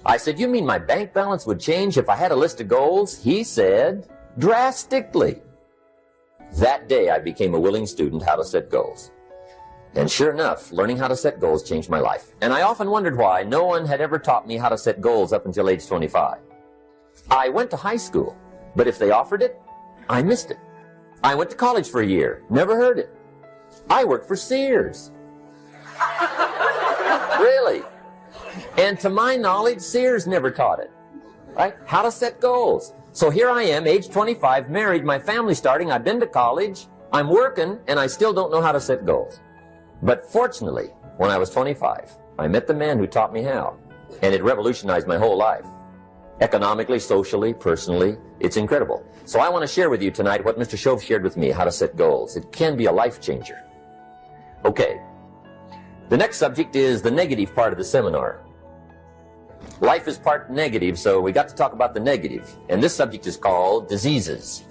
I said, you mean my bank balance would change if I had a list of goals? He said, drastically. That day I became a willing student how to set goals. And sure enough, learning how to set goals changed my life. And I often wondered why no one had ever taught me how to set goals up until age 25. I went to high school, but if they offered it, I missed it. I went to college for a year, never heard it. I worked for Sears. Really? And to my knowledge, Sears never taught it. Right? How to set goals. So here I am, age 25, married, my family's starting, I've been to college, I'm working, and I still don't know how to set goals. But fortunately, when I was 25, I met the man who taught me how, and it revolutionized my whole life. Economically, socially, personally, it's incredible. So I want to share with you tonight what Mr. Shove shared with me, how to set goals. It can be a life changer. Okay, the next subject is the negative part of the seminar. Life is part negative, so we got to talk about the negative. And this subject is called diseases.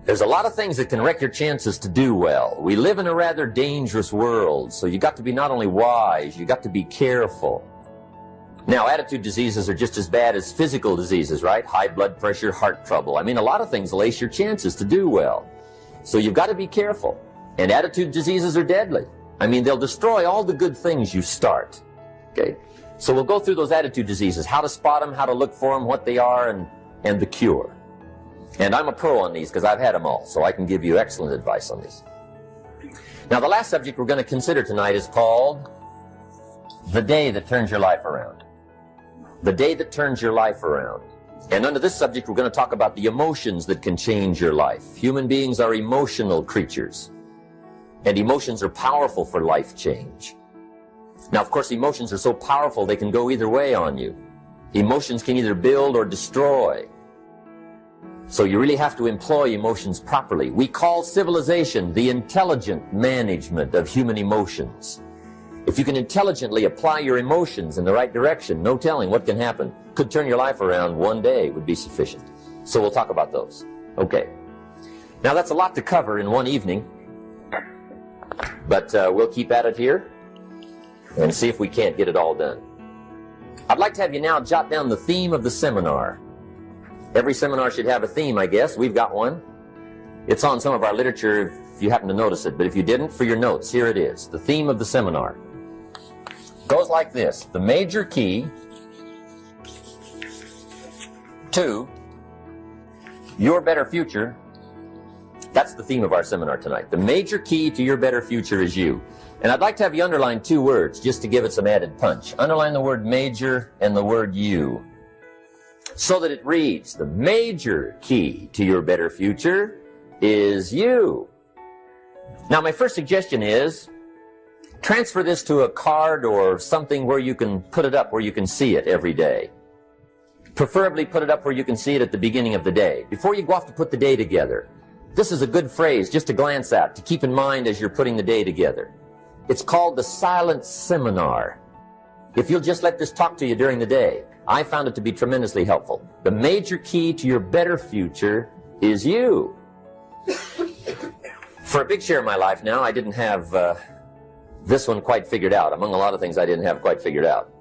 There's a lot of things that can wreck your chances to do well. We live in a rather dangerous world, so you got to be not only wise, you got to be careful. Now, attitude diseases are just as bad as physical diseases, right? High blood pressure, heart trouble. I mean, a lot of things lace your chances to do well. So you've got to be careful. And attitude diseases are deadly. I mean, they'll destroy all the good things you start. Okay? So we'll go through those attitude diseases, how to spot them, how to look for them, what they are, and the cure. And I'm a pro on these because I've had them all, so I can give you excellent advice on these. Now, the last subject we're going to consider tonight is called the day that turns your life around. The day that turns your life around. And under this subject, we're going to talk about the emotions that can change your life. Human beings are emotional creatures, and emotions are powerful for life change. Now, of course, emotions are so powerful they can go either way on you. Emotions can either build or destroy. So you really have to employ emotions properly. We call civilization the intelligent management of human emotions. If you can intelligently apply your emotions in the right direction, no telling what can happen. Could turn your life around one day would be sufficient. So we'll talk about those. Okay. Now that's a lot to cover in one evening, but we'll keep at it here and see if we can't get it all done. I'd like to have you now jot down the theme of the seminar. Every seminar should have a theme, I guess. We've got one. It's on some of our literature if you happen to notice it, but if you didn't, for your notes, here it is. The theme of the seminar goes like this: the major key to your better future. That's the theme of our seminar tonight. The major key to your better future is you. And I'd like to have you underline two words just to give it some added punch. Underline the word major and the word you, so that it reads, the major key to your better future is you. Now, my first suggestion is transfer this to a card or something where you can put it up, where you can see it every day. Preferably put it up where you can see it at the beginning of the day, before you go off to put the day together. This is a good phrase just to glance at, to keep in mind as you're putting the day together. It's called the silent seminar. If you'll just let this talk to you during the day, I found it to be tremendously helpful. The major key to your better future is you. For a big share of my life now, I didn't have this one quite figured out. Among a lot of things I didn't have quite figured out.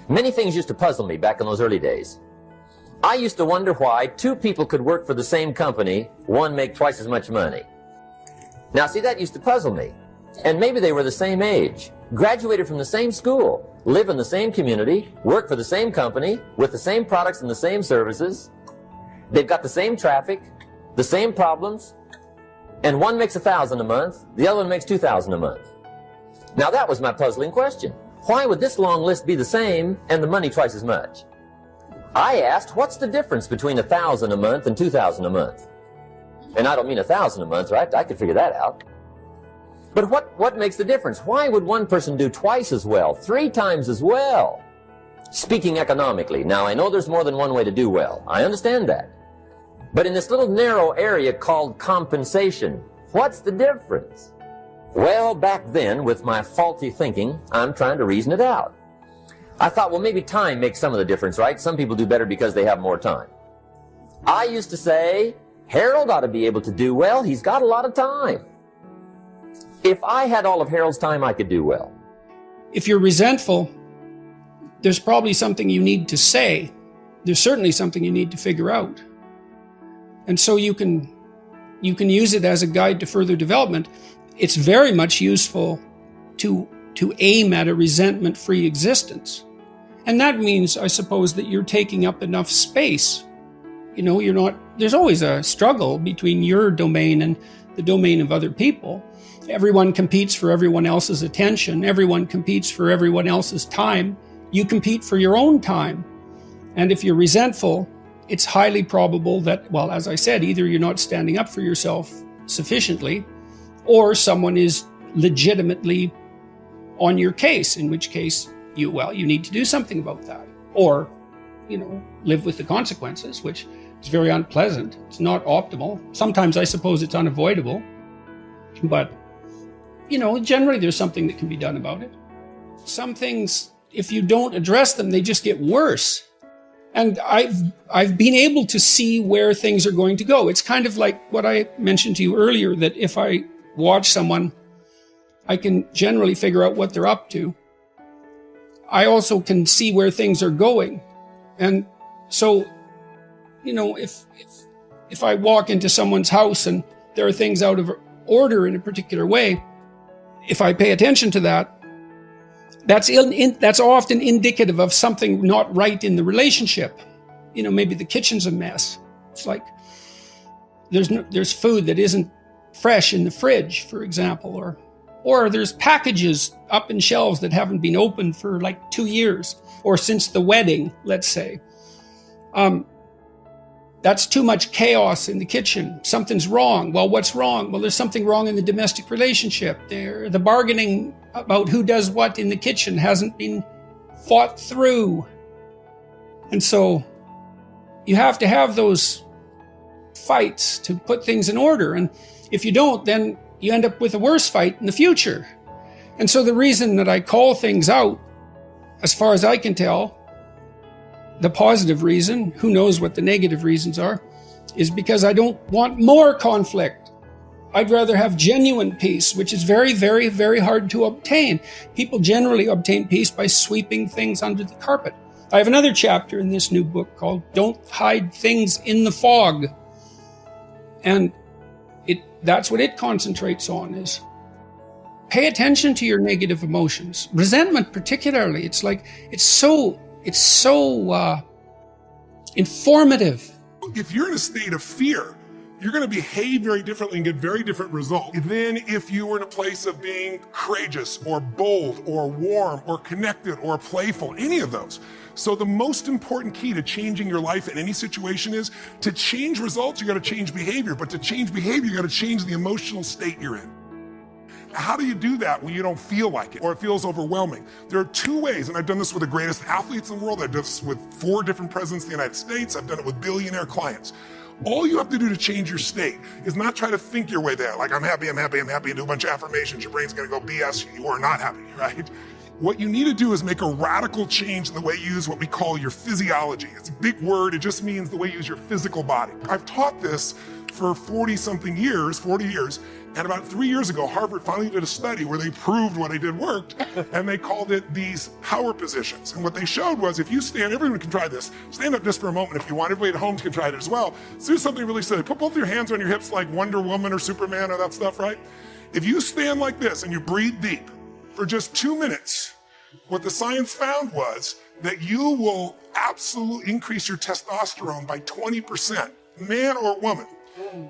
Many things used to puzzle me back in those early days. I used to wonder why two people could work for the same company, one make twice as much money. Now, see, that used to puzzle me. And maybe they were the same age, graduated from the same school, live in the same community, work for the same company, with the same products and the same services. They've got the same traffic, the same problems, and one makes $1,000 a month, the other one makes $2,000 a month. Now that was my puzzling question. Why would this long list be the same and the money twice as much? I asked, what's the difference between $1,000 a month and $2,000 a month? And I don't mean $1,000 a month, right? I could figure that out. But what makes the difference? Why would one person do twice as well, 3 times as well? Speaking economically, now I know there's more than one way to do well. I understand that. But in this little narrow area called compensation, what's the difference? Well, back then, with my faulty thinking, I'm trying to reason it out. I thought, well, maybe time makes some of the difference, right? Some people do better because they have more time. I used to say, Harold ought to be able to do well. He's got a lot of time. If I had all of Harold's time, I could do well. If you're resentful, there's probably something you need to say. There's certainly something you need to figure out. And so you can use it as a guide to further development. It's very much useful to aim at a resentment-free existence. And that means, I suppose, that you're taking up enough space. There's always a struggle between your domain and the domain of other people. Everyone competes for everyone else's attention. Everyone competes for everyone else's time. You compete for your own time. And if you're resentful, it's highly probable that, well, as I said, either you're not standing up for yourself sufficiently, or someone is legitimately on your case, in which case you need to do something about that. Or, live with the consequences, which is very unpleasant. It's not optimal. Sometimes I suppose it's unavoidable. But, generally there's something that can be done about it. Some things, if you don't address them, they just get worse. And I've been able to see where things are going to go. It's kind of like what I mentioned to you earlier, that if I watch someone, I can generally figure out what they're up to. I also can see where things are going. And so, if I walk into someone's house and there are things out of order in a particular way, if I pay attention to that, that's often indicative of something not right in the relationship. Maybe the kitchen's a mess. It's like there's food that isn't fresh in the fridge, for example, or there's packages up in shelves that haven't been opened for like 2 years, or since the wedding, let's say. That's too much chaos in the kitchen. Something's wrong. Well, what's wrong? Well, there's something wrong in the domestic relationship. The bargaining about who does what in the kitchen hasn't been fought through. And so you have to have those fights to put things in order. And if you don't, then you end up with a worse fight in the future. And so the reason that I call things out, as far as I can tell, the positive reason, who knows what the negative reasons are, is because I don't want more conflict. I'd rather have genuine peace, which is very, very, very hard to obtain. People generally obtain peace by sweeping things under the carpet. I have another chapter in this new book called Don't Hide Things in the Fog. And that's what it concentrates on, is pay attention to your negative emotions. Resentment particularly, it's so informative. If you're in a state of fear, you're going to behave very differently and get very different results than if you were in a place of being courageous or bold or warm or connected or playful, any of those. So the most important key to changing your life in any situation is to change results, you got to change behavior. But to change behavior, you got to change the emotional state you're in. How do you do that when you don't feel like it or it feels overwhelming? There are 2 ways, and I've done this with the greatest athletes in the world. I've done this with 4 different presidents of the United States. I've done it with billionaire clients. All you have to do to change your state is not try to think your way there. Like, I'm happy, and do a bunch of affirmations. Your brain's going to go BS. You are not happy, right? What you need to do is make a radical change in the way you use what we call your physiology. It's a big word. It just means the way you use your physical body. I've taught this for 40 years. And about 3 years ago, Harvard finally did a study where they proved what I did worked, and they called it these power positions. And what they showed was, if you stand, everyone can try this. Stand up just for a moment if you want. Everybody at home can try it as well. So do something really silly. Put both your hands on your hips like Wonder Woman or Superman or that stuff, right? If you stand like this and you breathe deep for just 2 minutes, what the science found was that you will absolutely increase your testosterone by 20%, man or woman.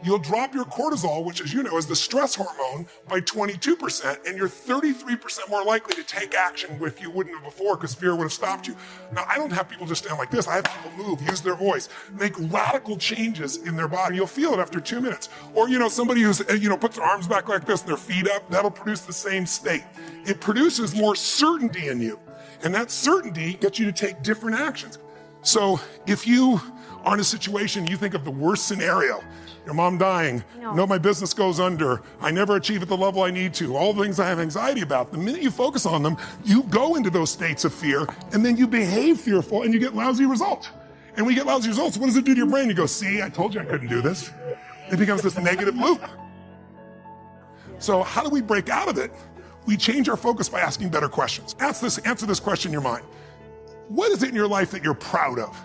You'll drop your cortisol, which, as you know, is the stress hormone, by 22%, and you're 33% more likely to take action if you wouldn't have before, because fear would have stopped you. Now, I don't have people just stand like this. I have people move, use their voice, make radical changes in their body. You'll feel it after 2 minutes. Or, somebody who's, puts their arms back like this and their feet up, that'll produce the same state. It produces more certainty in you, and that certainty gets you to take different actions. So if you are in a situation, you think of the worst scenario, your mom dying, no, my business goes under, I never achieve at the level I need to, all the things I have anxiety about. The minute you focus on them, you go into those states of fear, and then you behave fearful, and you get lousy results. And when you get lousy results, what does it do to your brain? You go, see, I told you I couldn't do this. It becomes this negative loop. So how do we break out of it? We change our focus by asking better questions. Answer this question in your mind. What is it in your life that you're proud of?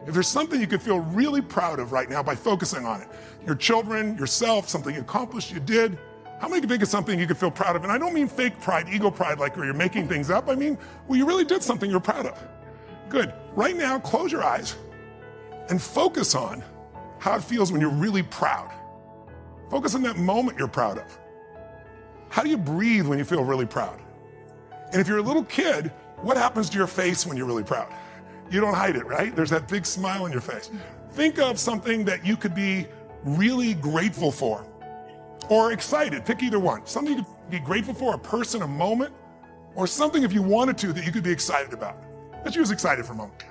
If there's something you could feel really proud of right now by focusing on it, your children, yourself, something you accomplished, you did, how many can think of something you could feel proud of? And I don't mean fake pride, ego pride, like where you're making things up. I mean, well, you really did something you're proud of. Good. Right now, close your eyes and focus on how it feels when you're really proud. Focus on that moment you're proud of. How do you breathe when you feel really proud? And if you're a little kid, what happens to your face when you're really proud? You don't hide it, right? There's that big smile on your face. Think of something that you could be really grateful for or excited. Pick either one. Something you could be grateful for, a person, a moment, or something if you wanted to that you could be excited about. Let's use excited for a moment.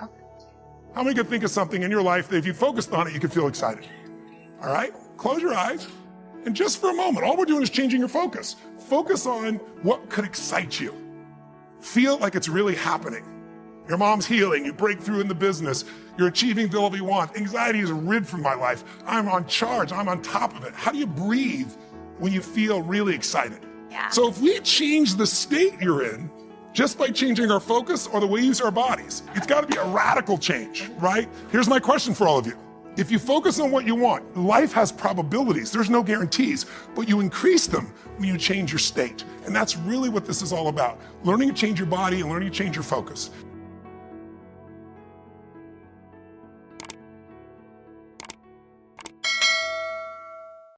How many could think of something in your life that if you focused on it, you could feel excited? All right, close your eyes. And just for a moment, all we're doing is changing your focus. Focus on what could excite you. Feel like it's really happening. Your mom's healing, you break through in the business, you're achieving the goal you want. Anxiety is rid from my life. I'm on charge, I'm on top of it. How do you breathe when you feel really excited? Yeah. So if we change the state you're in, just by changing our focus or the way we use our bodies, it's gotta be a radical change, right? Here's my question for all of you. If you focus on what you want, life has probabilities, there's no guarantees, but you increase them when you change your state. And that's really what this is all about. Learning to change your body and learning to change your focus.